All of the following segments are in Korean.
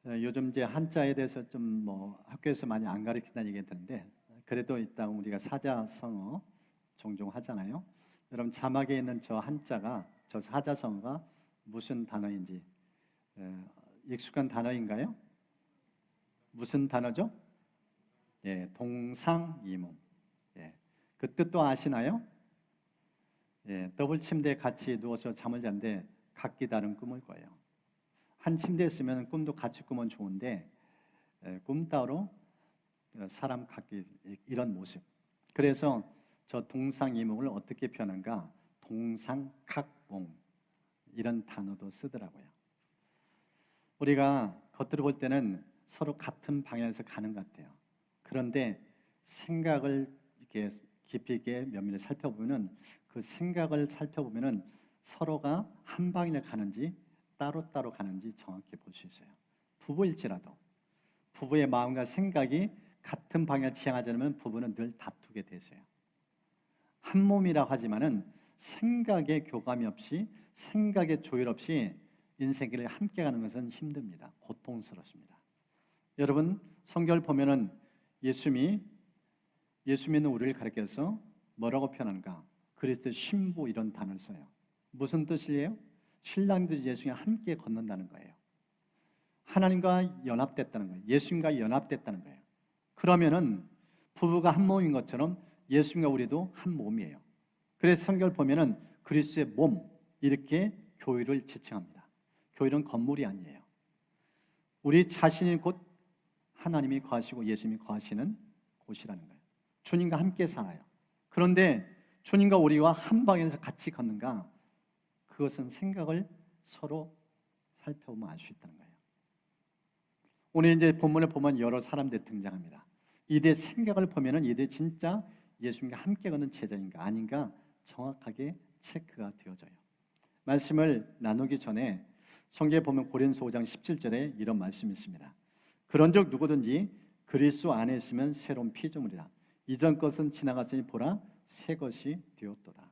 요즘 이제 한자에 대해서 좀 뭐 학교에서 많이 안 가르친다는 얘기가 드는데 그래도 일단 우리가 사자성어 종종 하잖아요. 여러분 자막에 있는 저 한자가 저 사자성어가 무슨 단어인지 익숙한 단어인가요? 무슨 단어죠? 예, 동상이몽. 예, 그 뜻도 아시나요? 예, 더블 침대에 같이 누워서 잠을 잔데 각기 다른 꿈을 꿔요. 한 침대에 있으면 꿈도 같이 꾸면 좋은데 꿈 따로 사람 각기 이런 모습. 그래서 저 동상이몽을 어떻게 표현한가? 동상각몽 이런 단어도 쓰더라고요. 우리가 겉으로 볼 때는 서로 같은 방향에서 가는 것 같아요. 그런데 생각을 이렇게 깊이 있게 면밀히 살펴보면은 그 생각을 살펴보면은 서로가 한 방향을 가는지 따로따로 가는지 정확히 볼 수 있어요. 부부일지라도 부부의 마음과 생각이 같은 방향을 지향하지 않으면 부부는 늘 다투게 되세요. 한 몸이라고 하지만은 생각의 교감이 없이 생각의 조율 없이 인생길을 함께 가는 것은 힘듭니다. 고통스럽습니다. 여러분 성경을 보면은 예수 믿는 우리를 가리켜서 뭐라고 표현하는가? 그리스도의 신부 이런 단어를 써요. 무슨 뜻이에요? 신랑들이 예수님과 함께 걷는다는 거예요. 하나님과 연합됐다는 거예요. 예수님과 연합됐다는 거예요. 그러면은 부부가 한 몸인 것처럼 예수님과 우리도 한 몸이에요. 그래서 성경을 보면은 그리스도의 몸 이렇게 교회를 지칭합니다. 교회는 건물이 아니에요. 우리 자신이 곧 하나님이 거하시고 예수님이 거하시는 곳이라는 거예요. 주님과 함께 살아요. 그런데 주님과 우리와 한 방향에서 같이 걷는가? 그것은 생각을 서로 살펴보면 알 수 있다는 거예요. 오늘 이제 본문에 보면 여러 사람들이 등장합니다. 이들의 생각을 보면은 이들이 진짜 예수님과 함께 걷는 제자인가 아닌가 정확하게 체크가 되어져요. 말씀을 나누기 전에 성경에 보면 고린도서 5장 17절에 이런 말씀이 있습니다. 그런즉 누구든지 그리스도 안에 있으면 새로운 피조물이라. 이전 것은 지나갔으니 보라 새 것이 되었도다.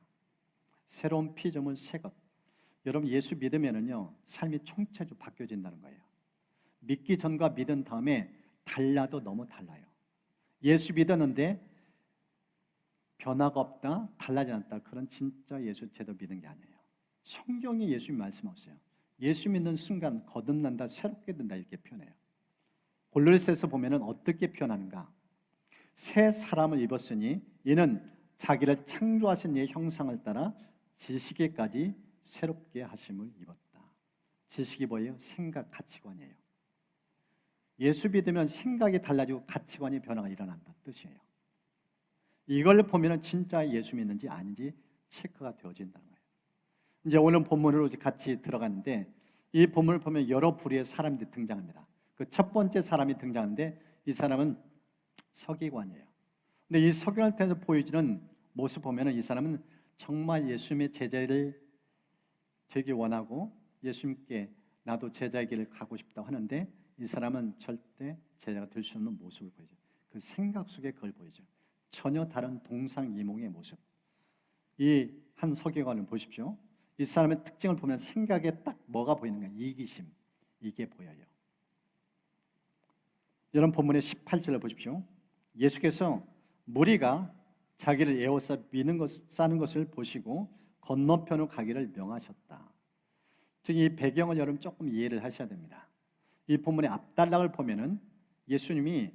새로운 피조물 새 것. 여러분 예수 믿으면은요 삶이 총체적으로 바뀌어진다는 거예요. 믿기 전과 믿은 다음에 달라도 너무 달라요. 예수 믿었는데 변화가 없다, 달라지지 않다. 그런 진짜 예수 제대로 믿은 게 아니에요. 성경에 예수님 말씀 없어요. 예수 믿는 순간 거듭난다, 새롭게 된다 이렇게 표현해요. 골로새서 보면은 어떻게 표현하는가? 새 사람을 입었으니 이는 자기를 창조하신 이의 형상을 따라 지식에까지 새롭게 하심을 입었다. 지식이 뭐예요? 생각, 가치관이에요. 예수 믿으면 생각이 달라지고 가치관의 변화가 일어난다 뜻이에요. 이걸 보면 진짜 예수 믿는지 아닌지 체크가 되어진다는 거예요. 이제 오늘 본문으로 같이 들어가는데 이 본문을 보면 여러 부류의 사람들이 등장합니다. 그 첫 번째 사람이 등장하는데 이 사람은 서기관이에요. 근데 이 서기관을 통해서 보여주는 모습 보면은 이 사람은 정말 예수님의 제자를 되기 원하고 예수님께 나도 제자의 길을 가고 싶다고 하는데 이 사람은 절대 제자가 될 수 없는 모습을 보여줘요. 그 생각 속에 그걸 보여줘요. 전혀 다른 동상이몽의 모습. 이 한 서기관을 보십시오. 이 사람의 특징을 보면 생각에 딱 뭐가 보이는가? 이기심. 이게 보여요. 여러분 본문의 18절을 보십시오. 예수께서 무리가 자기를 에워싸 싸는 것을 보시고 건너편으로 가기를 명하셨다. 즉 이 배경을 여러분 조금 이해를 하셔야 됩니다. 이 본문의 앞단락을 보면은 예수님이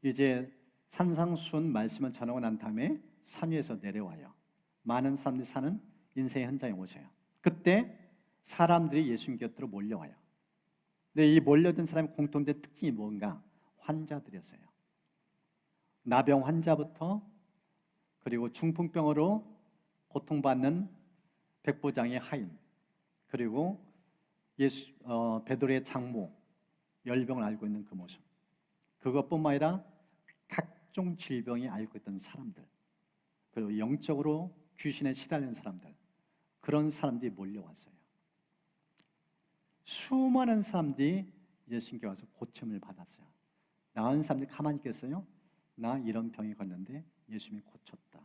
이제 산상수훈 말씀을 전하고 난 다음에 산 위에서 내려와요. 많은 사람들이 사는 인생의 현장에 오셔요. 그때 사람들이 예수님 곁으로 몰려와요. 근데 이 몰려든 사람의 공통된 특징이 뭔가? 환자들이었어요. 나병 환자부터 그리고 중풍병으로 고통받는 백부장의 하인 그리고 베드로의 장모 열병을 앓고 있는 그 모습 그것뿐만 아니라 각종 질병이 앓고 있던 사람들 그리고 영적으로 귀신에 시달린 사람들 그런 사람들이 몰려왔어요. 수많은 사람들이 예수님께 와서 고침을 받았어요. 나은 사람들이 가만히 있겠어요? 나 이런 병이 걸렸는데 예수님이 고쳤다.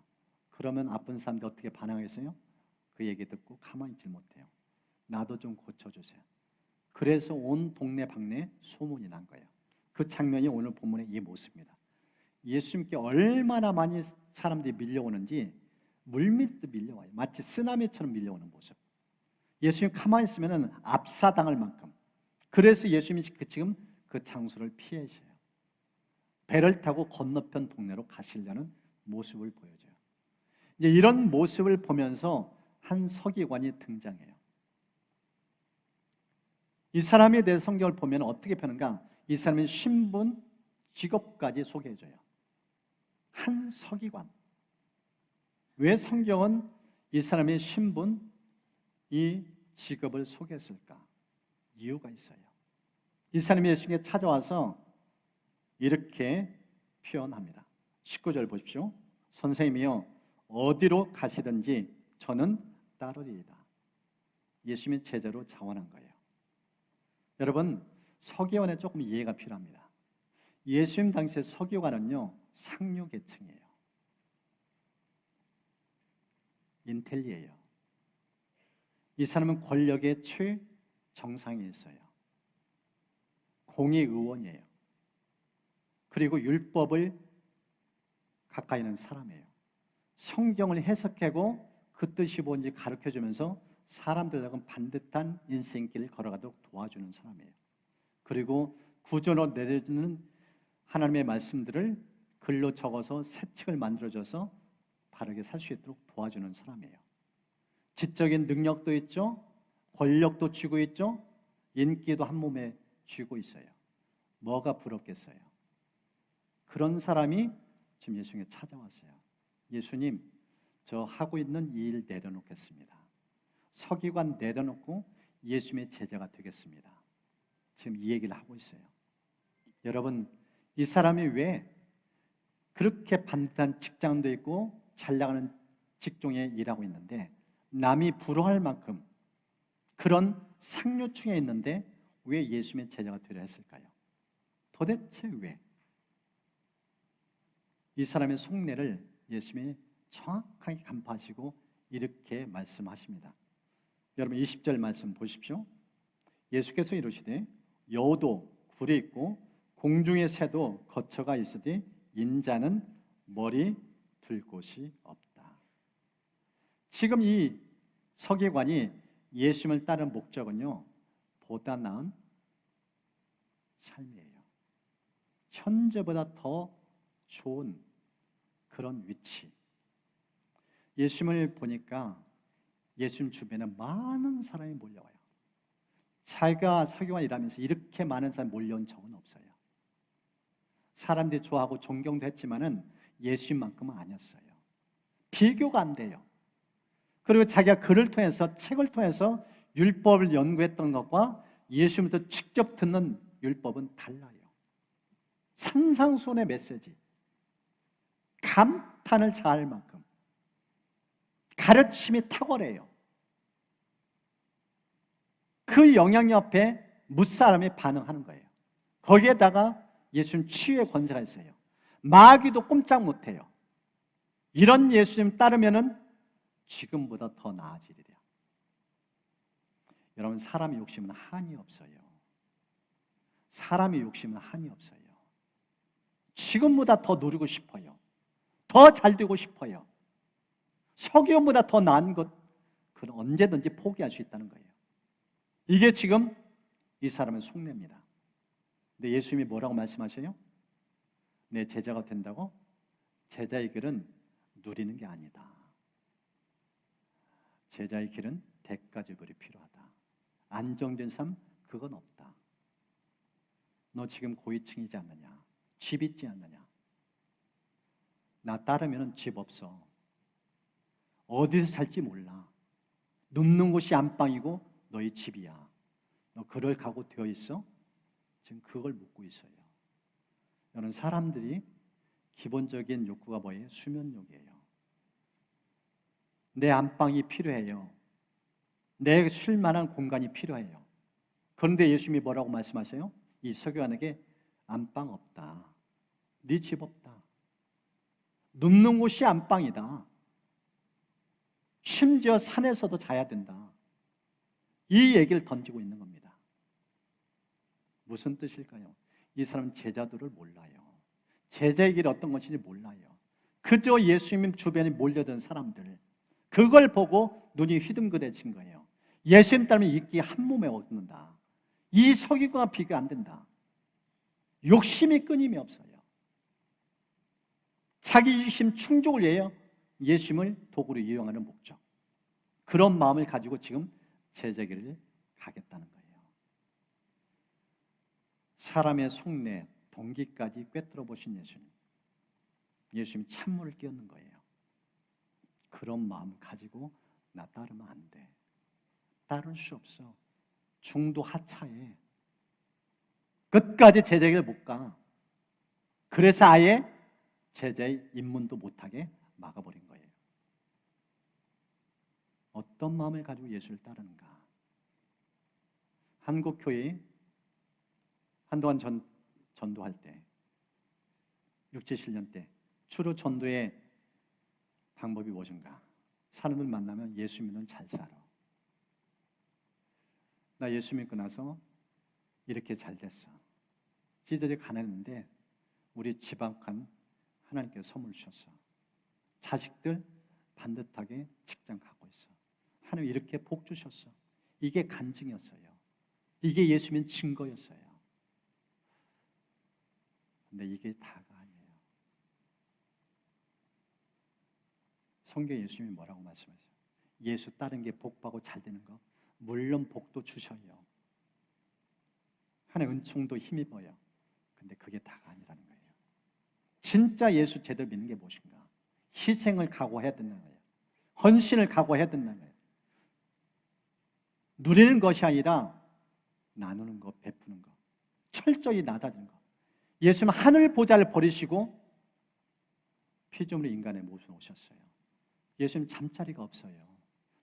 그러면 아픈 사람들 어떻게 반응하겠어요? 그 얘기 듣고 가만히 있지 못해요. 나도 좀 고쳐주세요. 그래서 온 동네 방네 소문이 난 거예요. 그 장면이 오늘 본문의 이 모습입니다. 예수님께 얼마나 많이 사람들이 밀려오는지 물밀듯 밀려와요. 마치 쓰나미처럼 밀려오는 모습. 예수님 가만히 있으면 압사당할 만큼. 그래서 예수님이 지금 그 장소를 피하셔요. 배를 타고 건너편 동네로 가시려는 모습을 보여줘요. 이제 이런 모습을 보면서 한 서기관이 등장해요. 이 사람에 대해 성경을 보면 어떻게 펴는가? 이 사람의 신분, 직업까지 소개해줘요. 한 서기관. 왜 성경은 이 사람의 신분, 이 직업을 소개했을까? 이유가 있어요. 이 사람이 예수님께 찾아와서 이렇게 표현합니다. 19절 보십시오. 선생님이요, 어디로 가시든지 저는 따르리이다. 예수님의 제자로 자원한 거예요. 여러분, 서기관에 조금 이해가 필요합니다. 예수님 당시의 서기관은요, 상류 계층이에요. 인텔리예요. 이 사람은 권력의 최정상에 있어요. 공의의원이에요. 그리고 율법을 가까이 있는 사람이에요. 성경을 해석하고 그 뜻이 뭔지 가르쳐주면서 사람들하고 반듯한 인생길을 걸어가도록 도와주는 사람이에요. 그리고 구조로 내려주는 하나님의 말씀들을 글로 적어서 새 책을 만들어줘서 바르게 살 수 있도록 도와주는 사람이에요. 지적인 능력도 있죠. 권력도 쥐고 있죠. 인기도 한 몸에 쥐고 있어요. 뭐가 부럽겠어요? 그런 사람이 지금 예수님께 찾아왔어요. 예수님, 저 하고 있는 이 일 내려놓겠습니다. 서기관 내려놓고 예수님의 제자가 되겠습니다. 지금 이 얘기를 하고 있어요. 여러분, 이 사람이 왜 그렇게 반듯한 직장도 있고 잘 나가는 직종에 일하고 있는데 남이 부러워할 만큼 그런 상류층에 있는데 왜 예수님의 제자가 되려 했을까요? 도대체 왜? 이 사람의 속내를 예수님이 정확하게 간파하시고 이렇게 말씀하십니다. 여러분 20절 말씀 보십시오. 예수께서 이르시되 여우도 굴이 있고 공중의 새도 거처가 있으되 인자는 머리 둘 곳이 없다. 지금 이 서기관이 예수님을 따른 목적은요, 보다 나은 삶이에요. 현재보다 더 좋은 그런 위치. 예수님을 보니까 예수님 주변에 많은 사람이 몰려와요. 자기가 서기관이라면서 이렇게 많은 사람이 몰려온 적은 없어요. 사람들이 좋아하고 존경도 했지만은 예수님만큼은 아니었어요. 비교가 안 돼요. 그리고 자기가 글을 통해서, 책을 통해서 율법을 연구했던 것과 예수님부터 직접 듣는 율법은 달라요. 산상수훈의 메시지, 감탄을 자할 만큼 가르침이 탁월해요. 그 영향력 앞에 무사람이 반응하는 거예요. 거기에다가 예수님 치유의 권세가 있어요. 마귀도 꼼짝 못해요. 이런 예수님 따르면은 지금보다 더 나아지리라. 여러분, 사람의 욕심은 한이 없어요. 사람의 욕심은 한이 없어요. 지금보다 더 누리고 싶어요. 더 잘 되고 싶어요. 서기관보다 더 나은 것, 그건 언제든지 포기할 수 있다는 거예요. 이게 지금 이 사람의 속내입니다. 근데 예수님이 뭐라고 말씀하셔요? 내 제자가 된다고? 제자의 길은 누리는 게 아니다. 제자의 길은 대가지불이 필요하다. 안정된 삶, 그건 없다. 너 지금 고위층이지 않느냐? 집 있지 않느냐? 나 따르면 집 없어. 어디서 살지 몰라. 눕는 곳이 안방이고 너희 집이야. 너 그럴 각오 되어 있어? 지금 그걸 묻고 있어요. 여러분, 사람들이 기본적인 욕구가 뭐예요? 수면욕이에요. 내 안방이 필요해요. 내 쉴 만한 공간이 필요해요. 그런데 예수님이 뭐라고 말씀하세요? 이 서기관에게 안방 없다. 네 집 없다. 눕는 곳이 안방이다. 심지어 산에서도 자야 된다. 이 얘기를 던지고 있는 겁니다. 무슨 뜻일까요? 이 사람은 제자들을 몰라요. 제자의 길이 어떤 것인지 몰라요. 그저 예수님 주변에 몰려든 사람들, 그걸 보고 눈이 휘둥그레진 거예요. 예수님 따르면 이끼 한 몸에 얻는다. 이 서기관과 비교 안 된다. 욕심이 끊임이 없어요. 자기 이심 충족을 위하여 예수님을 도구로 이용하는 목적, 그런 마음을 가지고 지금 제자길을 가겠다는 거예요. 사람의 속내, 동기까지 꿰뚫어 보신 예수님, 예수님 찬물을 끼얹는 거예요. 그런 마음 가지고 나 따르면 안 돼. 따를 수 없어. 중도 하차해. 끝까지 제자에게 못 가. 그래서 아예 제자의 입문도 못하게 막아버린 거예요. 어떤 마음을 가지고 예수를 따르는가? 한국 교회 한동안 전도할 때 6, 70년 때 주로 전도의 방법이 무엇인가? 사람을 만나면 예수 믿으면 잘 살아. 나 예수 믿고 나서 이렇게 잘 됐어. 시절이 가난했는데 우리 집 앞간 하나님께서 선물 주셨어. 자식들 반듯하게 직장 갖고 있어. 하나님 이렇게 복 주셨어. 이게 간증이었어요. 이게 예수 믿는 증거였어요. 근데 이게 다가 아니에요. 성경에 예수님이 뭐라고 말씀하세요? 예수 따른 게 복받고 잘 되는 거, 물론 복도 주셔요. 하나님 은총도 힘입어요. 근데 그게 다가 아니라는 거예요. 진짜 예수 제대로 믿는 게 무엇인가? 희생을 각오해야 된다는 거예요. 헌신을 각오해야 된다는 거예요. 누리는 것이 아니라 나누는 것, 베푸는 것, 철저히 낮아지는 것. 예수님은 하늘 보좌를 버리시고 피조물의 인간의 모습으로 오셨어요. 예수님 잠자리가 없어요.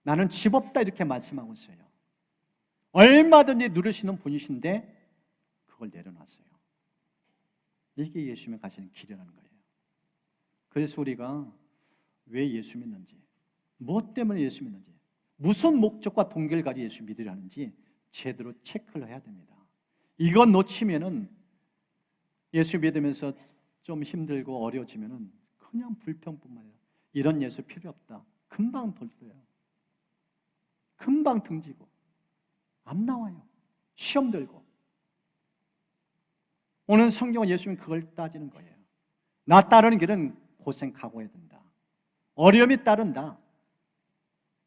나는 집 없다 이렇게 말씀하고 있어요. 얼마든지 누르시는 분이신데 그걸 내려놨어요. 이게 예수님이 가시는 길이라는 거예요. 그래서 우리가 왜 예수 믿는지, 무엇 때문에 예수 믿는지, 무슨 목적과 동기를 가지고 예수 믿으려는지 제대로 체크를 해야 됩니다. 이건 놓치면은 예수 믿으면서 좀 힘들고 어려워지면은 그냥 불평뿐만 아니라 이런 예수 필요 없다. 금방 돌려요. 금방 등지고 안 나와요. 시험 들고. 오늘 성경은 예수님이 그걸 따지는 거예요. 나 따르는 길은 고생 각오해야 된다. 어려움이 따른다.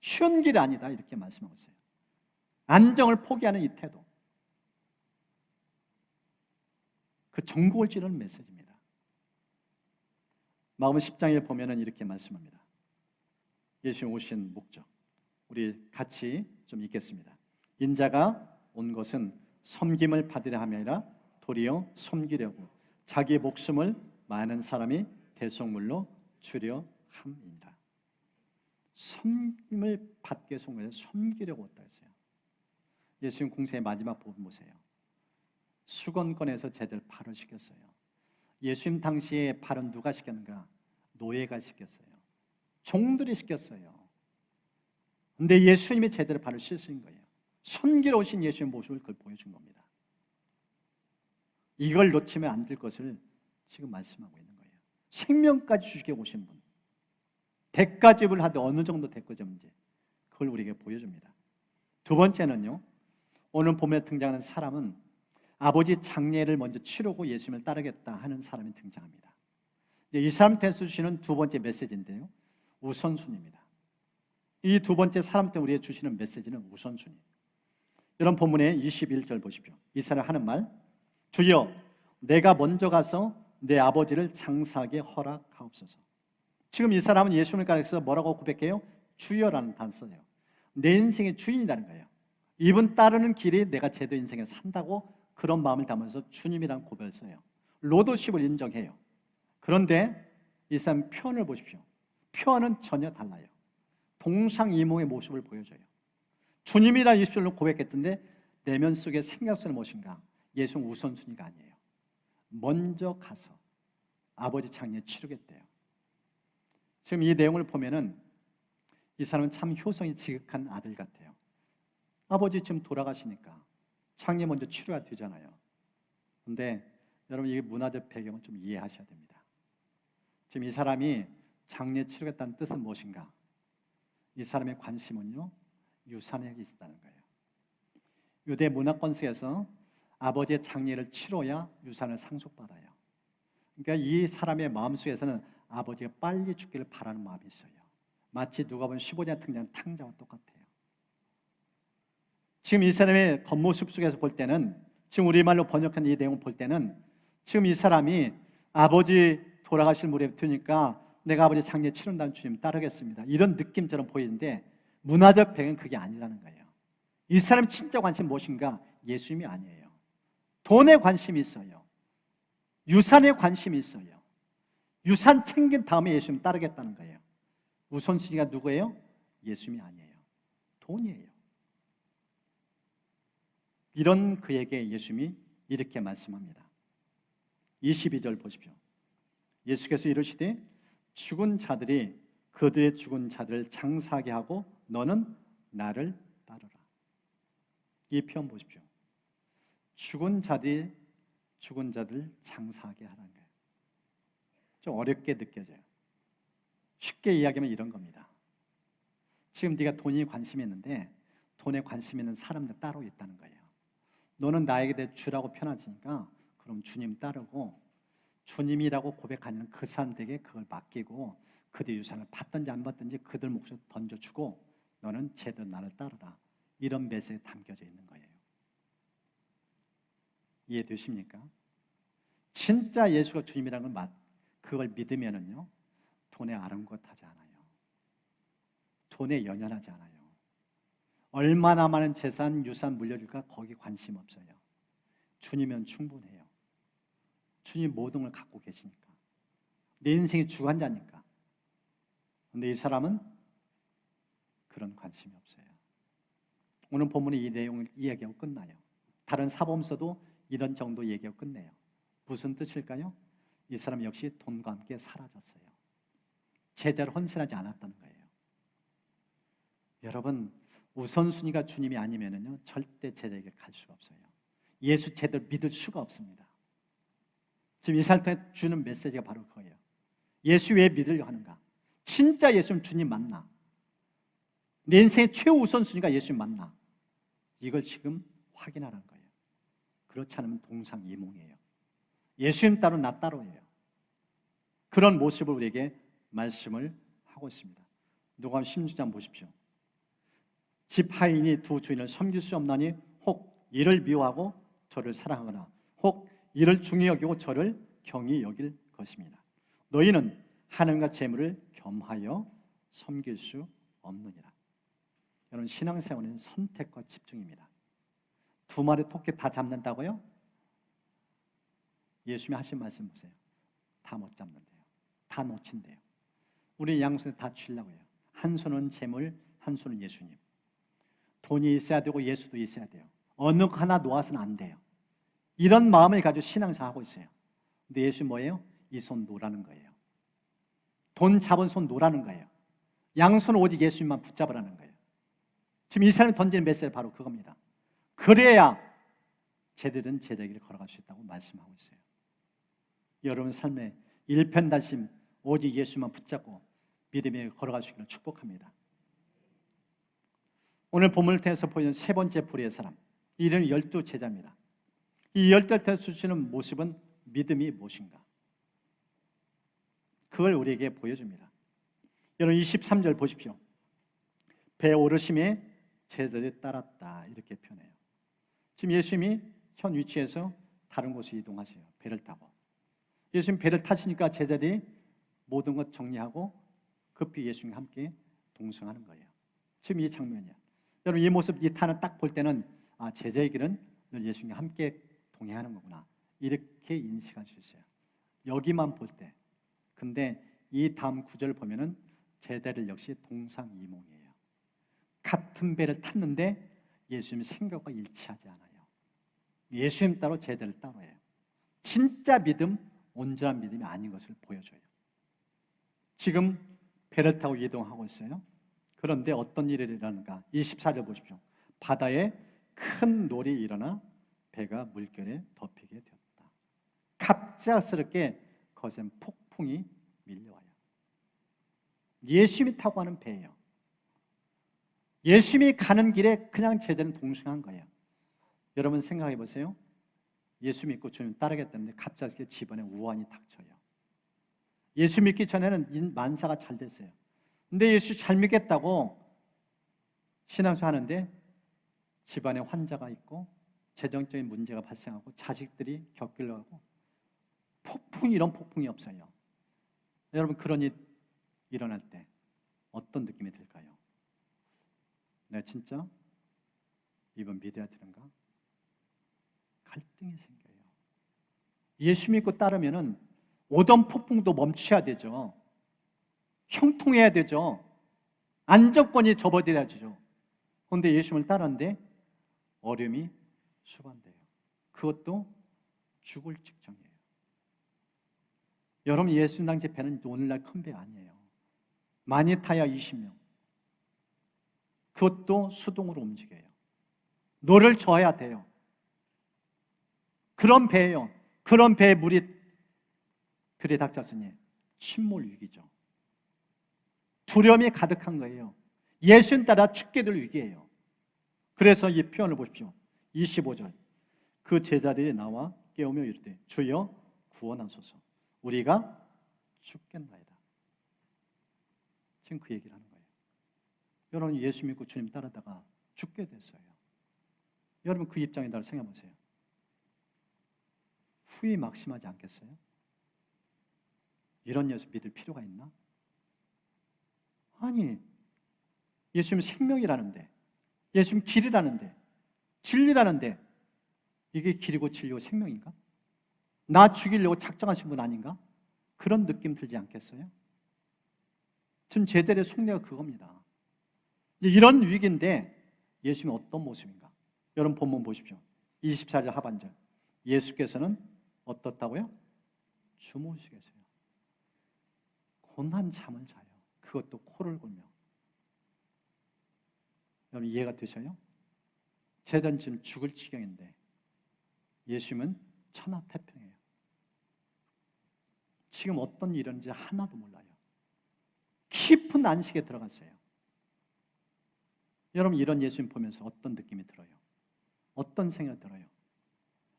쉬운 길이 아니다. 이렇게 말씀하고 있어요. 안정을 포기하는 이 태도. 그 전곡을 찌르는 메시지입니다. 마가복음 10장에 보면은 이렇게 말씀합니다. 예수님 오신 목적. 우리 같이 좀 읽겠습니다. 인자가 온 것은 섬김을 받으려 함이 아니라 도리어 섬기려고 자기의 목숨을 많은 사람이 대속물로 주려 함이니라. 섬김을 받기 위해서 온 거예요. 섬기려고 왔다 했어요. 예수님 공생의 마지막 부분 보세요. 수건권에서 제자들 발을 시켰어요. 예수님 당시에 발은 누가 시켰는가? 노예가 시켰어요. 종들이 시켰어요. 근데 예수님이 제자들 발을 씻으신 거예요. 섬기러 오신 예수님의 모습을 그걸 보여준 겁니다. 이걸 놓치면 안 될 것을 지금 말씀하고 있는 거예요. 생명까지 주시게 오신 분, 대가집을 하되 어느 정도 대가집인지 그걸 우리에게 보여줍니다. 두 번째는요, 오늘 봄에 등장하는 사람은 아버지 장례를 먼저 치르고 예수님을 따르겠다 하는 사람이 등장합니다. 이 사람한테 주시는 두 번째 메시지인데요, 우선순위입니다. 이 두 번째 사람한테 우리에게 주시는 메시지는 우선순위. 여러분 본문의 21절 보십시오. 이 사람이 하는 말, 주여 내가 먼저 가서 내 아버지를 장사하게 허락하옵소서. 지금 이 사람은 예수님을 가리켜서 뭐라고 고백해요? 주여라는 단어 써요. 내 인생의 주인이라는 거예요. 이분 따르는 길이 내가 제대로 인생에 산다고 그런 마음을 담아서 주님이라는 고백을 써요. 로도십을 인정해요. 그런데 이 사람 표현을 보십시오. 표현은 전혀 달라요. 동상이몽의 모습을 보여줘요. 주님이라는 입술로 고백했던데 내면 속의 생각 속에 무엇인가? 예수 우선순위가 아니에요. 먼저 가서 아버지 장례 치르겠대요. 지금 이 내용을 보면은 이 사람은 참 효성이 지극한 아들 같아요. 아버지 지금 돌아가시니까 장례 먼저 치러야 되잖아요. 근데 여러분 이게 문화적 배경을 좀 이해하셔야 됩니다. 지금 이 사람이 장례 치르겠다는 뜻은 무엇인가? 이 사람의 관심은요, 유산에 있었다는 거예요. 유대 문화권 속에서 아버지의 장례를 치러야 유산을 상속받아요. 그러니까 이 사람의 마음속에서는 아버지가 빨리 죽기를 바라는 마음이 있어요. 마치 누가복음 15장 등장 탕자와 똑같아요. 지금 이 사람의 겉모습 속에서 볼 때는, 지금 우리말로 번역한 이 내용을 볼 때는 지금 이 사람이 아버지 돌아가실 무렵에 되니까 내가 아버지 장례 치른다는 주님 따르겠습니다, 이런 느낌처럼 보이는데 문화적 배경은 그게 아니라는 거예요. 이 사람의 진짜 관심은 무엇인가? 예수님이 아니에요. 돈에 관심이 있어요. 유산에 관심이 있어요. 유산 챙긴 다음에 예수님 따르겠다는 거예요. 우선순위가 누구예요? 예수님이 아니에요. 돈이에요. 이런 그에게 예수님이 이렇게 말씀합니다. 22절 보십시오. 예수께서 이르시되 죽은 자들이 그들의 죽은 자들을 장사하게 하고 너는 나를 따르라. 이 표현 보십시오. 죽은 자들 장사하게 하라는 거예요. 좀 어렵게 느껴져요. 쉽게 이야기하면 이런 겁니다. 지금 네가 돈이 관심이 있는데 돈에 관심 있는 사람들 따로 있다는 거예요. 너는 나에게 대해 주라고 편하시니까 그럼 주님 따르고 주님이라고 고백하는 그 사람들에게 그걸 맡기고 그들 유산을 받든지 안 받든지 그들 몫을 던져주고 너는 제대로 나를 따르라. 이런 메시지가 담겨져 있는 거예요. 이해되십니까? 진짜 예수가 주님이라는 걸 그걸 믿으면은요, 돈에 아랑곳하지 않아요. 돈에 연연하지 않아요. 얼마나 많은 재산, 유산 물려줄까 거기 관심 없어요. 주님은 충분해요. 주님 모든 걸 갖고 계시니까. 내 인생의 주관자니까. 그런데 이 사람은 그런 관심이 없어요. 오늘 본문의 이 내용을 이야기하고 끝나요. 다른 사범서도 이런 정도 얘기하고 끝내요. 무슨 뜻일까요? 이 사람 역시 돈과 함께 사라졌어요. 제자를 헌신하지 않았다는 거예요. 여러분, 우선순위가 주님이 아니면은요, 절대 제자에게 갈 수가 없어요. 예수 제대로 믿을 수가 없습니다. 지금 이 사람한테 주는 메시지가 바로 그거예요. 예수 왜 믿으려 하는가? 진짜 예수는 주님 맞나? 내 인생의 최우선순위가 예수님 맞나? 이걸 지금 확인하라는 거예요. 그렇지 않으면 동상이몽이에요. 예수님 따로 나 따로예요. 그런 모습을 우리에게 말씀을 하고 있습니다. 누가복음 16장 보십시오. 집 하인이 두 주인을 섬길 수 없나니 혹 이를 미워하고 저를 사랑하거나 혹 이를 중히 여기고 저를 경히 여길 것입니다. 너희는 하늘과 재물을 겸하여 섬길 수 없느니라. 여러분, 신앙생활은 선택과 집중입니다. 두 마리 토끼 다 잡는다고요? 예수님이 하신 말씀 보세요. 다 못 잡는데요. 다 놓친대요. 우리 양손에 다 쥐려고 해요. 한 손은 재물, 한 손은 예수님. 돈이 있어야 되고 예수도 있어야 돼요. 어느 하나 놓아서는 안 돼요. 이런 마음을 가지고 신앙생활 하고 있어요. 근데 예수 뭐예요? 이 손 놓으라는 거예요. 돈 잡은 손 놓으라는 거예요. 양손 오직 예수님만 붙잡으라는 거예요. 지금 이 사람이 던지는 메시지는 바로 그겁니다. 그래야 제대로 된 제자의 길을 걸어갈 수 있다고 말씀하고 있어요. 여러분 삶에 일편단심 오직 예수만 붙잡고 믿음에 걸어갈 수 있기를 축복합니다. 오늘 본문을 통해서 보이는 세 번째 불의의 사람, 이름은 12제자입니다. 이 12제자에서 주시는 모습은 믿음이 무엇인가? 그걸 우리에게 보여줍니다. 여러분 23절 보십시오. 배 오르심에 제자들이 따랐다, 이렇게 표현해요. 지금 예수님이 현 위치에서 다른 곳에 이동하세요. 배를 타고. 예수님 배를 타시니까 제자들이 모든 것 정리하고 급히 예수님과 함께 동승하는 거예요. 지금 이 장면이야. 여러분 이 모습, 이 탄을 딱 볼 때는 제자의 길은 늘 예수님과 함께 동행하는 거구나, 이렇게 인식할 수 있어요. 여기만 볼 때. 근데 이 다음 구절을 보면은 제자들 역시 동상이몽이에요. 같은 배를 탔는데 예수님 생각과 일치하지 않아요. 예수님 따로 제자들 따로예요. 진짜 믿음, 온전한 믿음이 아닌 것을 보여줘요. 지금 배를 타고 이동하고 있어요. 그런데 어떤 일이 일어나는가? 24절 보십시오. 바다에 큰 놀이 일어나 배가 물결에 덮이게 되었다. 갑작스럽게 거센 폭풍이 밀려와요. 예수님이 타고 가는 배예요. 예수님이 가는 길에 그냥 제자는 동승한 거예요. 여러분 생각해 보세요. 예수 믿고 주님 따르겠다는데 갑자기 집안에 우환이 닥쳐요. 예수 믿기 전에는 만사가 잘 됐어요. 근데 예수 잘 믿겠다고 신앙생활 하는데 집안에 환자가 있고 재정적인 문제가 발생하고 자식들이 겪으려 하고 이런 폭풍이 없어요. 여러분 그런 일 일어날 때 어떤 느낌이 들까요? 내가 진짜 이번 믿어야 되는가? 갈등이 생겨요. 예수 믿고 따르면은 오던 폭풍도 멈춰야 되죠. 형통해야 되죠. 안정권이 접어들어야죠. 그런데 예수님을 따르는데 어려움이 수반돼요. 그것도 죽을 직전이에요. 여러분 예수당 집회는 오늘날 큰 배 아니에요. 많이 타야 20명. 그것도 수동으로 움직여요. 노를 저어야 돼요. 그런 배예요. 그런 배에 물이 들이닥쳤으니 침몰 위기죠. 두려움이 가득한 거예요. 예수님 따라 죽게 될 위기예요. 그래서 이 표현을 보십시오. 25절. 그 제자들이 나와 깨우며 이르되 주여 구원하소서. 우리가 죽겠나이다. 지금 그 얘기를 하는 거예요. 여러분 예수 믿고 주님 따르다가 죽게 됐어요. 여러분 그 입장에다 생각해 보세요. 후회 막심하지 않겠어요? 이런 예수 믿을 필요가 있나? 아니, 예수님 생명이라는데, 예수님 길이라는데, 진리라는데 이게 길이고 진리고 생명인가? 나 죽이려고 작정하신 분 아닌가? 그런 느낌 들지 않겠어요? 지금 제들의 속내가 그겁니다. 이런 위기인데 예수님은 어떤 모습인가? 여러분 본문 보십시오. 24절 하반절. 예수께서는 어떻다고요? 주무시고 계세요. 고난 잠을 자요. 그것도 코를 골며. 여러분 이해가 되셔요? 제자는 지금 죽을 지경인데 예수님은 천하태평이에요. 지금 어떤 일이 일어나는지 하나도 몰라요. 깊은 안식에 들어갔어요. 여러분 이런 예수님 보면서 어떤 느낌이 들어요? 어떤 생각이 들어요?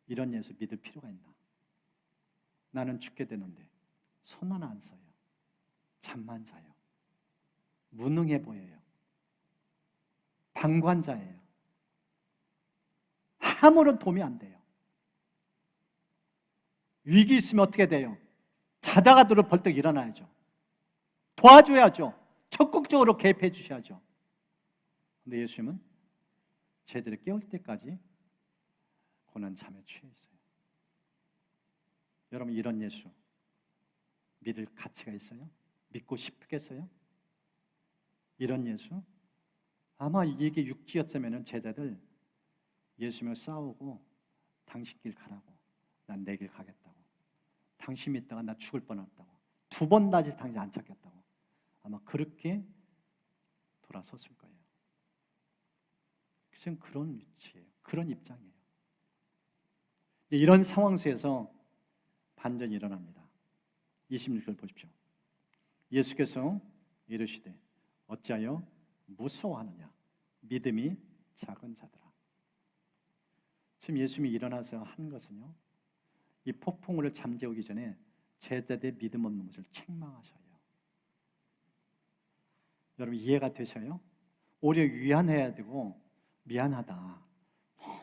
이런 예수 믿을 필요가 있나? 나는 죽게 되는데 손 하나 안 써요. 잠만 자요. 무능해 보여요. 방관자예요. 아무런 도움이 안 돼요. 위기 있으면 어떻게 돼요? 자다가도 벌떡 일어나야죠. 도와줘야죠. 적극적으로 개입해 주셔야죠. 근데 예수님은 제대로 깨울 때까지 고난 잠에 취해 있어요. 여러분 이런 예수 믿을 가치가 있어요? 믿고 싶겠어요? 이런 예수? 아마 이게 육지였으면 제자들 예수님을 싸우고 당신 길 가라고, 난 내 길 가겠다고, 당신 믿다가 나 죽을 뻔했다고, 2번 다시 당신 안 찾겠다고 아마 그렇게 돌아섰을 거예요. 지금 그런 위치예요. 그런 입장이에요. 이런 상황 속에서 반전이 일어납니다. 26절 보십시오. 예수께서 이르시되 어찌하여 무서워하느냐? 믿음이 작은 자들아. 지금 예수님이 일어나서 한 것은요, 이 폭풍우를 잠재우기 전에 제자들의 믿음 없는 것을 책망하셔요. 여러분 이해가 되셔요? 오히려 위안해야 되고 미안하다.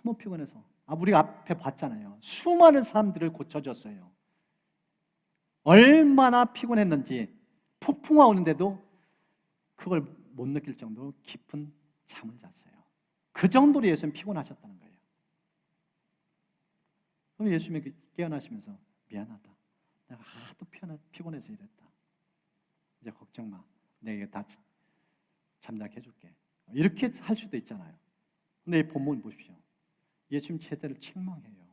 너무 피곤해서. 우리가 앞에 봤잖아요. 수많은 사람들을 고쳐줬어요. 얼마나 피곤했는지 폭풍우가 오는데도 그걸 못 느낄 정도로 깊은 잠을 잤어요. 그 정도로 예수님 피곤하셨다는 거예요. 그럼 예수님이 깨어나시면서 미안하다. 내가 하도 피곤해서 이랬다. 이제 걱정 마. 내가 다 잠자게 해줄게. 이렇게 할 수도 있잖아요. 근데 이 본문 보십시오. 예수님 제자를 책망해요.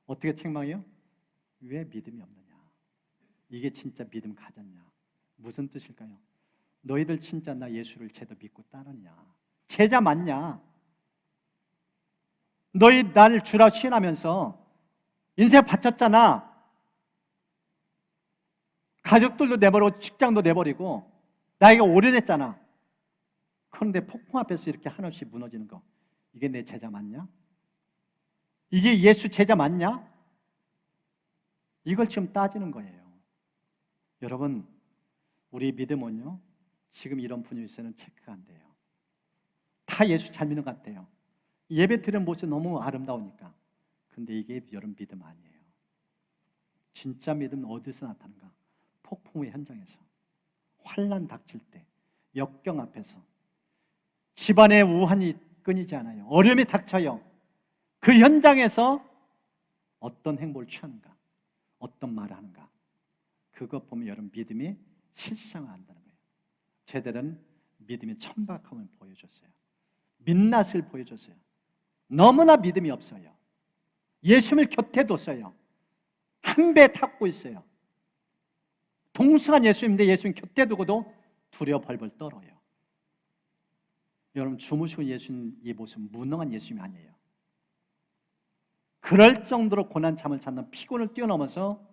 어떻게 책망해요? 왜 믿음이 없느냐? 이게 진짜 믿음 가졌냐? 무슨 뜻일까요? 너희들 진짜 나 예수를 제대로 믿고 따르냐? 제자 맞냐? 너희 나를 주라 시인하면서 인생 바쳤잖아. 가족들도 내버리고 직장도 내버리고 나이가 오래됐잖아. 그런데 폭풍 앞에서 이렇게 한없이 무너지는 거, 이게 내 제자 맞냐? 이게 예수 제자 맞냐? 이걸 지금 따지는 거예요. 여러분, 우리 믿음은요, 지금 이런 분위기에서는 체크가 안 돼요. 다 예수 잘 믿는 것 같아요. 예배 드리는 모습이 너무 아름다우니까. 근데 이게 여러분 믿음 아니에요. 진짜 믿음은 어디서 나타나는가? 폭풍의 현장에서, 환난 닥칠 때, 역경 앞에서, 집안의 우환이 끊이지 않아요. 어려움이 닥쳐요. 그 현장에서 어떤 행보를 취하는가, 어떤 말을 하는가, 그것 보면 여러분 믿음이 실상화한다는 거예요. 제자들은 믿음의 천박함을 보여줬어요. 민낯을 보여줬어요. 너무나 믿음이 없어요. 예수님을 곁에 뒀어요. 한 배 탔고 있어요. 동승한 예수님인데 예수님 곁에 두고도 두려워 벌벌 떨어요. 여러분, 주무시고 예수님 이 모습 무능한 예수님이 아니에요. 그럴 정도로 고난 잠을 찾는 피곤을 뛰어넘어서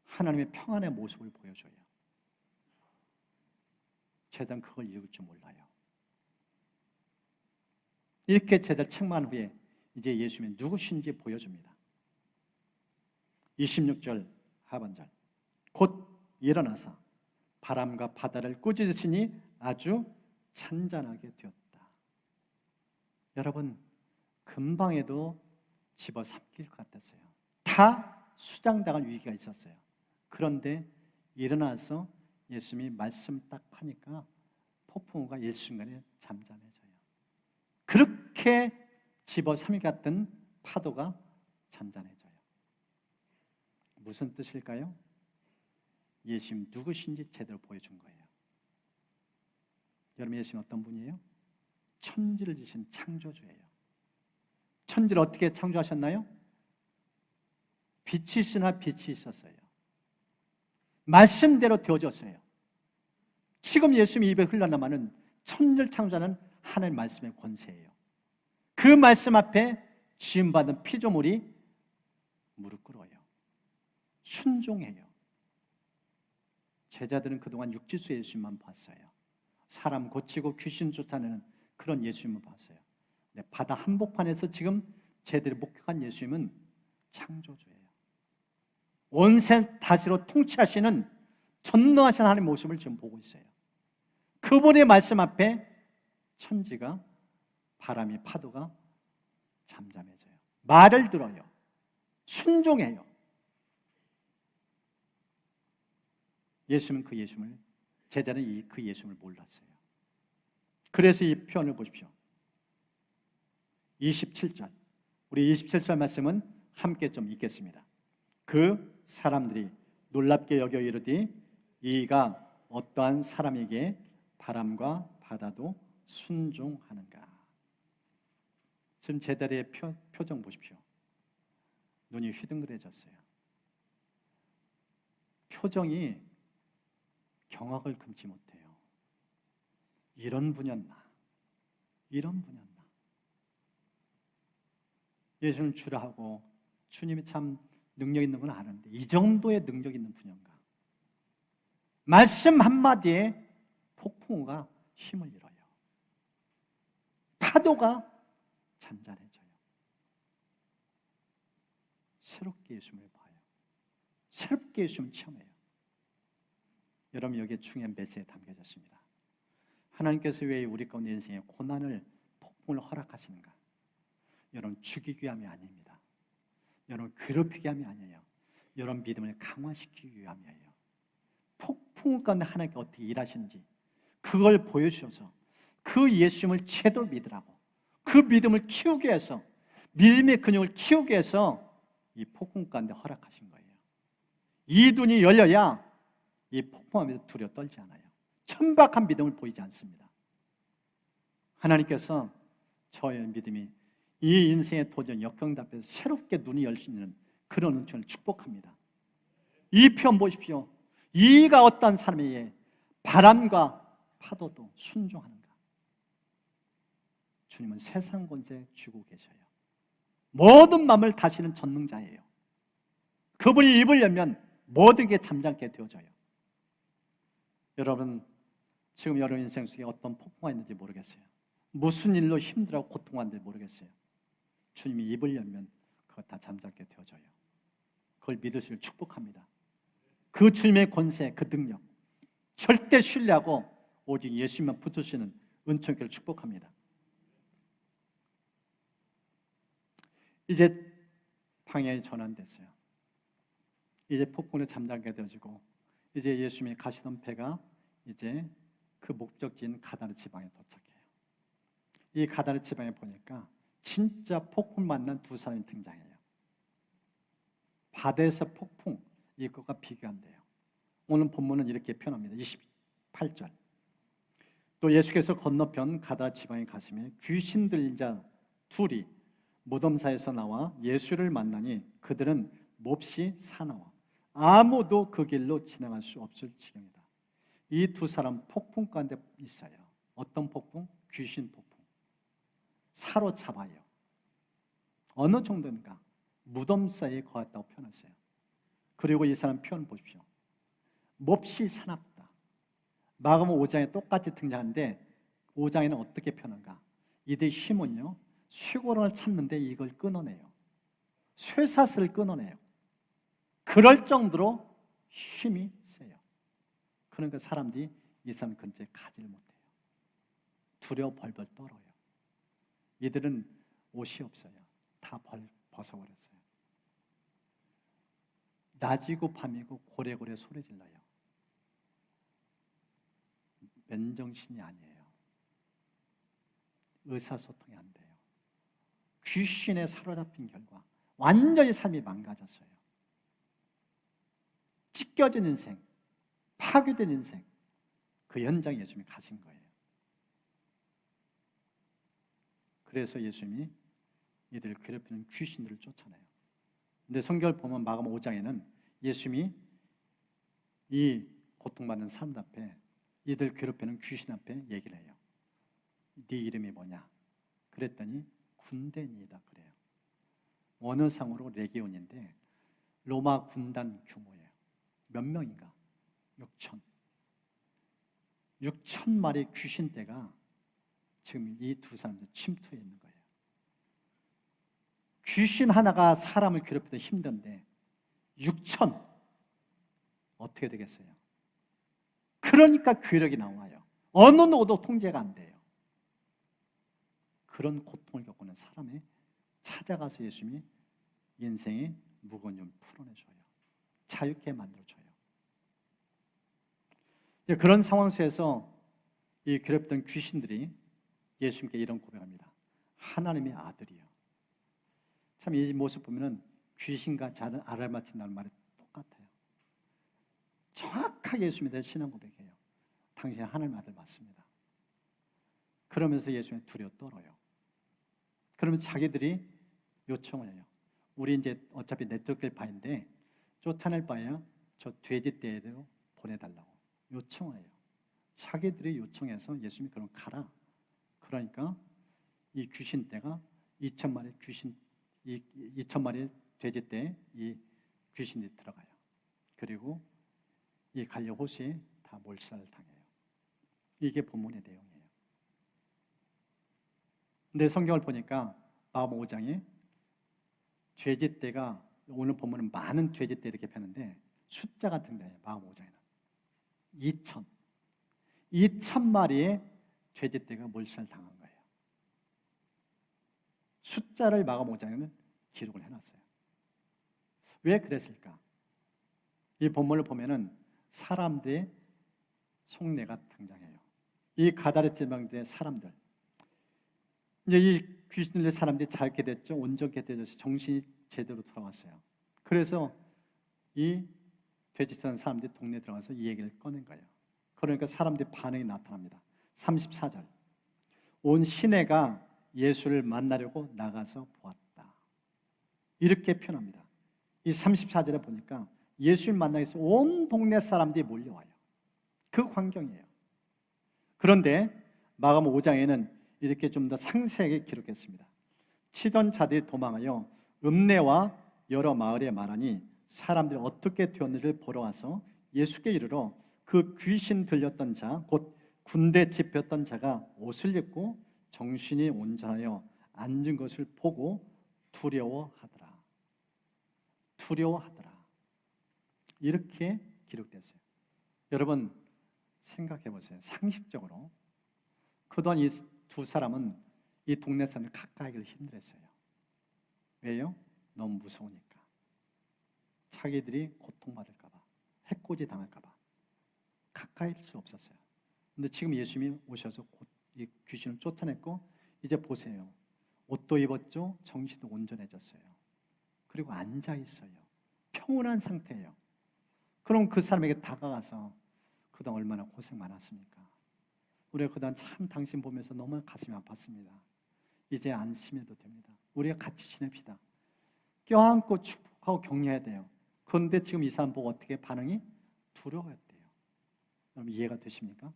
하나님의 평안의 모습을 보여줘요. 제자는 그걸 읽을 줄 몰라요. 이렇게 제자를 책망한 후에 이제 예수님이 누구신지 보여줍니다. 26절 하반절, 곧 일어나서 바람과 바다를 꾸짖으시니 아주 찬잔하게 되었다. 여러분, 금방에도 집어삼킬 것 같았어요. 다 수장당할 위기가 있었어요. 그런데 일어나서 예수님이 말씀 딱 하니까 폭풍우가 일순간에 잠잠해져요. 그렇게 집어삼킬 같은 파도가 잠잠해져요. 무슨 뜻일까요? 예수님 누구신지 제대로 보여준 거예요. 여러분, 예수님 어떤 분이에요? 천지를 지신 창조주예요. 천지를 어떻게 창조하셨나요? 빛이 있으나 빛이 있었어요. 말씀대로 되어졌어요. 지금 예수님 입에 흘러나가는 천지를 창조하는 하나님의 말씀의 권세예요. 그 말씀 앞에 지음받은 피조물이 무릎 꿇어요. 순종해요. 제자들은 그동안 육지수 예수님만 봤어요. 사람 고치고 귀신 쫓아내는 그런 예수님을 봤어요. 바다 한복판에서 지금 제대로 목격한 예수님은 창조주예요. 온세 다시로 통치하시는 전능하신 하나님의 모습을 지금 보고 있어요. 그분의 말씀 앞에 천지가, 바람이, 파도가 잠잠해져요. 말을 들어요. 순종해요. 예수님은 그 예수님을, 제자는 그 예수님을 몰랐어요. 그래서 이 표현을 보십시오. 27절, 우리 27절 말씀은 함께 좀 읽겠습니다. 그 사람들이 놀랍게 여겨 이르되 이가 어떠한 사람에게 바람과 바다도 순종하는가. 지금 제자리의 표정 보십시오. 눈이 휘둥그레졌어요. 표정이 경악을 금치 못해요. 이런 분이었나? 이런 분이었나? 예수는 주라 하고 주님이 참 능력 있는 건 아는데 이 정도의 능력 있는 분인가? 말씀 한마디에 폭풍우가 힘을 잃어요. 파도가 잔잔해져요. 새롭게 예수님을 봐요. 새롭게 예수님을 체험해요. 여러분, 여기에 중요한 메시지가 담겨졌습니다. 하나님께서 왜 우리 가운데 인생에 고난을, 폭풍을 허락하시는가? 여러분, 죽이기 위함이 아닙니다. 여러분, 괴롭히기 위함이 아니에요. 여러분 믿음을 강화시키기 위함이에요. 폭풍 가운데 하나님께 어떻게 일하시는지 그걸 보여주셔서 그 예수님을 제대로 믿으라고, 그 믿음을 키우게 해서, 믿음의 근육을 키우게 해서 이 폭풍 가운데 허락하신 거예요. 이 눈이 열려야 이 폭풍하면서 두려워 떨지 않아요. 천박한 믿음을 보이지 않습니다. 하나님께서 저의 믿음이 이 인생의 도전 역경 앞에서 새롭게 눈이 열 수 있는 그런 은총을 축복합니다. 이 표현 보십시오. 이가 어떤 사람에게 바람과 파도도 순종하는가? 주님은 세상 권세 쥐고 계셔요. 모든 마음을 다스리는 전능자예요. 그분이 입을 열면 모든 게 잠잠게 되어져요. 여러분, 지금 여러분 인생 속에 어떤 폭풍가 있는지 모르겠어요. 무슨 일로 힘들어하고 고통하는지 모르겠어요. 주님이 입을 열면 그거 다 잠잠게 되어져요. 그걸 믿으시길 축복합니다. 그 주님의 권세, 그 능력 절대 신뢰하고 오직 예수님만 붙드시는 은총을 축복합니다. 이제 방향이 전환됐어요. 이제 폭풍에 잠잠게 되어지고 이제 예수님이 가시던 배가 이제 그 목적지인 가다르 지방에 도착해요. 이 가다르 지방에 보니까 진짜 폭풍 만난 두 사람이 등장해요. 바다에서 폭풍, 이것과 비교한대요. 오늘 본문은 이렇게 표현합니다. 28절. 또 예수께서 건너편 가다르 지방에 가시며 귀신 들린 자 둘이 무덤 사이에서 나와 예수를 만나니 그들은 몹시 사나워 아무도 그 길로 지나갈 수 없을 지경이다. 이 두 사람 폭풍 가운데 있어요. 어떤 폭풍? 귀신 폭풍. 사로잡아요. 어느 정도인가? 무덤 사이에 거했다고 표현했어요. 그리고 이 사람 표현 보십시오. 몹시 사납다. 마가복음 5장에 똑같이 등장하는데 5장에는 어떻게 표현한가? 이들의 힘은요, 쇠고랑을 찾는데 이걸 끊어내요. 쇠사슬을 끊어내요. 그럴 정도로 힘이 세요. 그러니까 사람들이 이 사람 근처에 가지를 못해요. 두려워 벌벌 떨어요. 이들은 옷이 없어요. 다 벗어버렸어요. 낮이고 밤이고 고래고래 소리 질러요. 맨정신이 아니에요. 의사소통이 안 돼요. 귀신에 사로잡힌 결과 완전히 삶이 망가졌어요. 찢겨진 인생, 파괴된 인생, 그 현장에 예수님이 가신 거예요. 그래서 예수님이 이들을 괴롭히는 귀신들을 쫓아내요. 근데 성경을 보면 마가복음 5장에는 예수님이 이 고통받는 사람들 앞에 이들 괴롭히는 귀신 앞에 얘기를 해요. 네 이름이 뭐냐? 그랬더니 군대니이다 그래요. 원어상으로 레기온인데 로마 군단 규모예요. 몇 명인가? 6천. 6천 마리 귀신떼가 지금 이 두 사람들 침투해 있는 거예요. 귀신 하나가 사람을 괴롭히도 힘든데 6천 어떻게 되겠어요? 그러니까 괴력이 나와요. 어느 누구도 통제가 안 돼요. 그런 고통을 겪고는 사람이 찾아가서 예수님이 인생의 무거운 좀 풀어내줘요. 자유케 만들어줘요. 그런 상황 속에서 이 괴롭던 귀신들이 예수님께 이런 고백합니다. 하나님의 아들이요. 참 이 모습 보면은 귀신과 자는 알아맞힌다는 말이 똑같아요. 정확하게 예수님에 대해 신앙 고백해요. 당신은 하나님의 아들 맞습니다. 그러면서 예수님이 두려워 떨어요. 그러면 자기들이 요청을 해요. 우리 이제 어차피 내쫓길 바인데 쫓아낼 바에야 저 돼지떼에도 보내달라고 요청을 해요. 자기들이 요청해서 예수님이 그럼 가라. 그러니까 이 귀신떼가 2,000마리 귀신, 2,000마리 돼지떼에 이 귀신이 들어가요. 그리고 이 갈려 호수에 다 몰살을 당해요. 이게 본문의 내용이에요. 근데 성경을 보니까 마가복음 5장에 돼지떼가 오늘 본문은 많은 돼지떼 이렇게 펴는데 숫자가 등장해요. 마가복음 5장에는 2,000마리의 돼지떼가 몰살 당한 거예요. 숫자를 마가복음 5장에는 기록을 해놨어요. 왜 그랬을까? 이 본문을 보면은 사람들의 속내가 등장해요. 이 가다르 지방의 사람들, 이제 이 귀신들의 사람들이 자유케 됐죠. 온전케 되어서 정신이 제대로 돌아왔어요. 그래서 이 돼지 사는 사람들이 동네에 들어가서 이 얘기를 꺼낸 거예요. 그러니까 사람들의 반응이 나타납니다. 34절. 온 시내가 예수를 만나려고 나가서 보았다. 이렇게 표현합니다. 이 34절에 보니까 예수를 만나기 위해서 온 동네 사람들이 몰려와요. 그 광경이에요. 그런데 마가복음 5장에는 이렇게 좀 더 상세하게 기록했습니다. 치던 자들이 도망하여 읍내와 여러 마을에 말하니 사람들이 어떻게 되었는지를 보러 와서 예수께 이르러 그 귀신 들렸던 자, 곧 군대 집혔던 자가 옷을 입고 정신이 온전하여 앉은 것을 보고 두려워하더라. 두려워하더라. 이렇게 기록됐어요. 여러분 생각해 보세요. 상식적으로 그동안 이 두 사람은 이 동네 사람을 가까이 하기를 힘들었어요. 왜요? 너무 무서우니까. 자기들이 고통받을까 봐, 해코지 당할까 봐 가까이 할 수 없었어요. 근데 지금 예수님이 오셔서 이 귀신을 쫓아냈고, 이제 보세요. 옷도 입었죠. 정신도 온전해졌어요. 그리고 앉아 있어요. 평온한 상태예요. 그럼 그 사람에게 다가가서 그동안 얼마나 고생 많았습니까? 우리가 그동안 참 당신 보면서 너무 가슴이 아팠습니다. 이제 안심해도 됩니다. 우리가 같이 지냅시다. 껴안고 축복하고 격려해야 돼요. 그런데 지금 이 사람 보고 어떻게 반응이? 두려워했대요. 여러분 이해가 되십니까?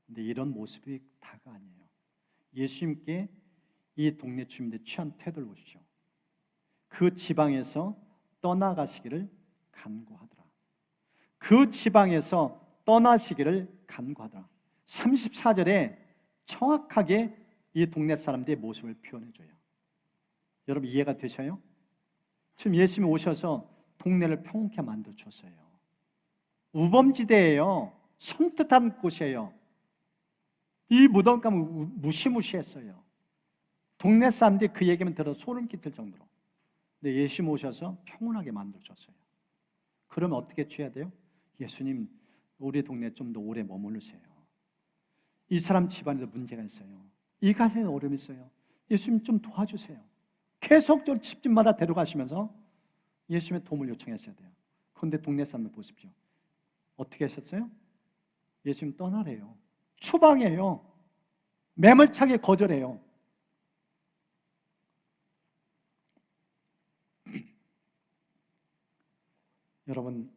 근데 이런 모습이 다가 아니에요. 예수님께 이 동네 주민들이 취한 태도를 보십시오. 그 지방에서 떠나가시기를 간구하더라. 그 지방에서 떠나시기를 간구하더라. 34절에 정확하게 이 동네 사람들의 모습을 표현해줘요. 여러분 이해가 되셔요? 지금 예수님이 오셔서 동네를 평온케 만들어줬어요. 우범지대예요. 섬뜩한 곳이에요. 이 무덤감은 무시무시했어요. 동네 사람들이 그 얘기만 들어서 소름 끼칠 정도로. 근데 예수님 오셔서 평온하게 만들어줬어요. 그러면 어떻게 취해야 돼요? 예수님 우리 동네에 좀 더 오래 머무르세요. 이 사람 집안에도 문제가 있어요. 이 가정에 어려움이 있어요. 예수님 좀 도와주세요. 계속적으로 집집마다 데려가시면서 예수님의 도움을 요청했어야 돼요. 그런데 동네 사람들 보십시오. 어떻게 하셨어요? 예수님 떠나래요. 추방해요. 매몰차게 거절해요. 여러분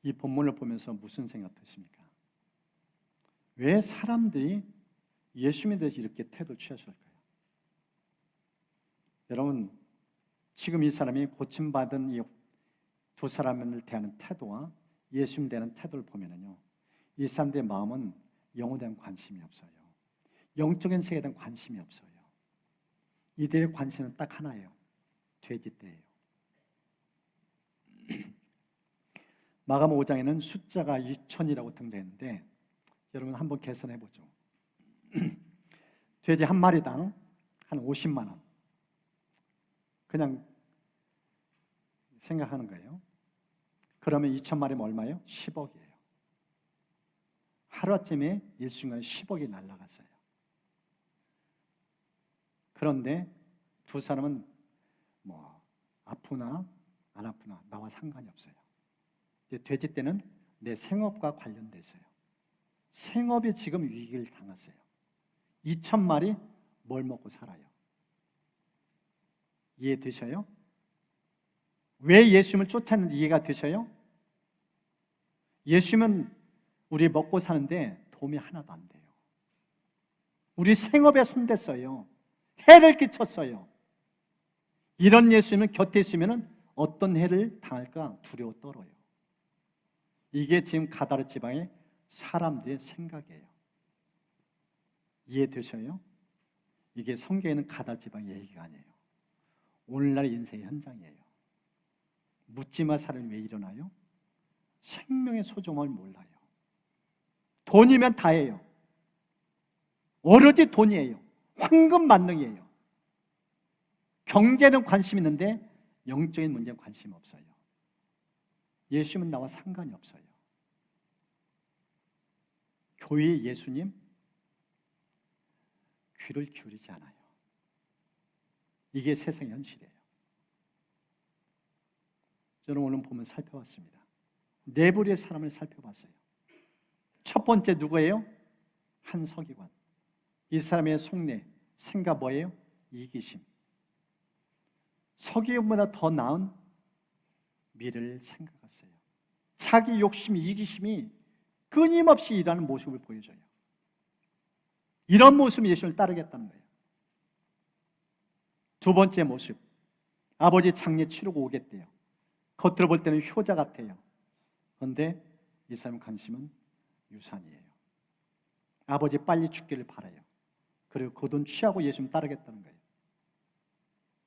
이 본문을 보면서 무슨 생각 드십니까? 왜 사람들이 예수님에 대해서 이렇게 태도를 취하실까요? 여러분 지금 이 사람이 고침받은 이 두 사람을 대하는 태도와 예수님 대하는 태도를 보면요, 이 사람들의 마음은 영혼에 대한 관심이 없어요. 영적인 세계에 대한 관심이 없어요. 이들의 관심은 딱 하나예요. 돼지떼예요. 마가음 5장에는 숫자가 2000이라고 등장했는데 여러분 한번 계산해 보죠. 돼지 한 마리당 한 50만 원. 그냥 생각하는 거예요. 그러면 2000마리면 얼마예요? 10억이에요. 하루아침에 일순간에 10억이 날아갔어요. 그런데 두 사람은 뭐 아프나 안 아프나 나와 상관이 없어요. 돼지 떼는 내 생업과 관련돼 있어요. 생업이 지금 위기를 당했어요. 2000마리 뭘 먹고 살아요? 이해되셔요? 왜 예수님을 쫓았는지 이해가 되셔요? 예수님은 우리 먹고 사는데 도움이 하나도 안 돼요. 우리 생업에 손댔어요. 해를 끼쳤어요. 이런 예수님은 곁에 있으면 어떤 해를 당할까 두려워 떨어요. 이게 지금 가다르 지방의 사람들의 생각이에요. 이해되셔요? 이게 성경에는 가다르 지방의 얘기가 아니에요. 오늘날 인생의 현장이에요. 묻지마 살인이 왜 일어나요? 생명의 소중함을 몰라요. 돈이면 다예요. 오로지 돈이에요. 황금 만능이에요. 경제는 관심 있는데 영적인 문제는 관심 없어요. 예수님은 나와 상관이 없어요. 교회의 예수님 귀를 기울이지 않아요. 이게 세상의 현실이에요. 저는 오늘 보면 살펴봤습니다. 네 부류의 사람을 살펴봤어요. 첫 번째 누구예요? 한 서기관. 이 사람의 속내, 생각 뭐예요? 이기심. 서기관보다 더 나은 미래를 생각했어요. 자기 욕심, 이기심이 끊임없이 일하는 모습을 보여줘요. 이런 모습이 예수를 따르겠다는 거예요. 두 번째 모습, 아버지 장례 치르고 오겠대요. 겉으로 볼 때는 효자 같아요. 그런데 이 사람 관심은 유산이에요. 아버지 빨리 죽기를 바라요. 그리고 그 돈 취하고 예수님 따르겠다는 거예요.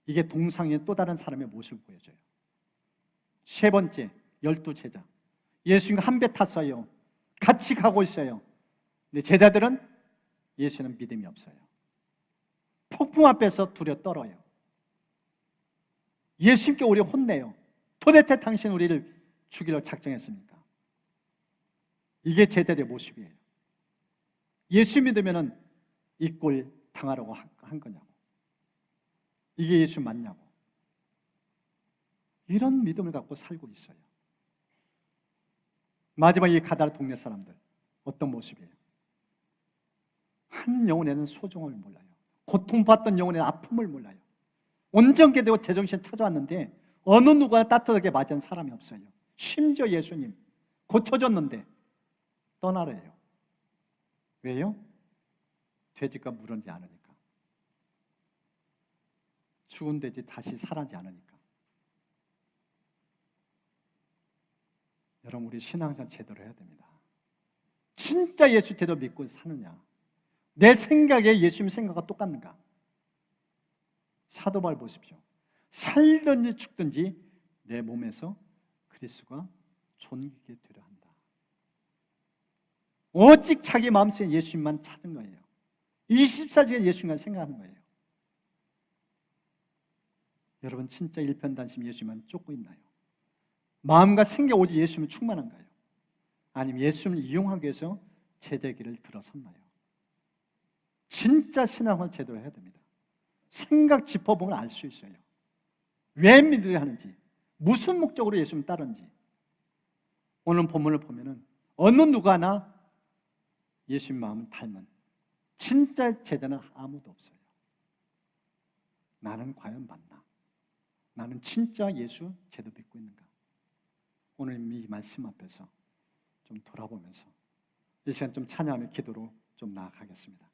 이게 동상의 또 다른 사람의 모습을 보여줘요. 세 번째, 12제자. 예수님과 한 배 탔어요. 같이 가고 있어요. 근데 제자들은 예수는 믿음이 없어요. 폭풍 앞에서 두려 떨어요. 예수님께 우리 혼내요. 도대체 당신 우리를 죽이려 작정했습니까? 이게 제자들의 모습이에요. 예수 믿으면 이 꼴 당하라고 한 거냐고. 이게 예수 맞냐고. 이런 믿음을 갖고 살고 있어요. 마지막 이 가다라 동네 사람들 어떤 모습이에요? 한 영혼에는 소중함을 몰라요. 고통받던 영혼에는 아픔을 몰라요. 온전케 되고 제정신 찾아왔는데 어느 누구나 따뜻하게 맞은 사람이 없어요. 심지어 예수님 고쳐졌는데 떠나래요. 왜요? 돼지가 물었지 않으니까. 죽은 돼지 다시 살아지 않으니까. 여러분, 우리 신앙생활 제대로 해야 됩니다. 진짜 예수 제대로 믿고 사느냐? 내 생각에 예수님 생각과 똑같는가? 사도 바울 보십시오. 살든지 죽든지 내 몸에서 그리스도가 존귀게 되려 한다. 오직 자기 마음속에 예수님만 찾은 거예요. 24시간 예수님만 생각하는 거예요. 여러분, 진짜 일편단심 예수님만 쫓고 있나요? 마음과 생각 오직 예수님을 충만한가요? 아니면 예수님을 이용하기 위해서 제자의 길을 들어섰나요? 진짜 신앙을 제대로 해야 됩니다. 생각 짚어보면 알 수 있어요. 왜 믿으려 하는지, 무슨 목적으로 예수님 따르는지. 오늘 본문을 보면은 어느 누가나 예수님 마음을 닮은 진짜 제자는 아무도 없어요. 나는 과연 맞나? 나는 진짜 예수 제대로 믿고 있는가? 오늘 이 말씀 앞에서 좀 돌아보면서 이 시간 좀 찬양하며 기도로 좀 나아가겠습니다.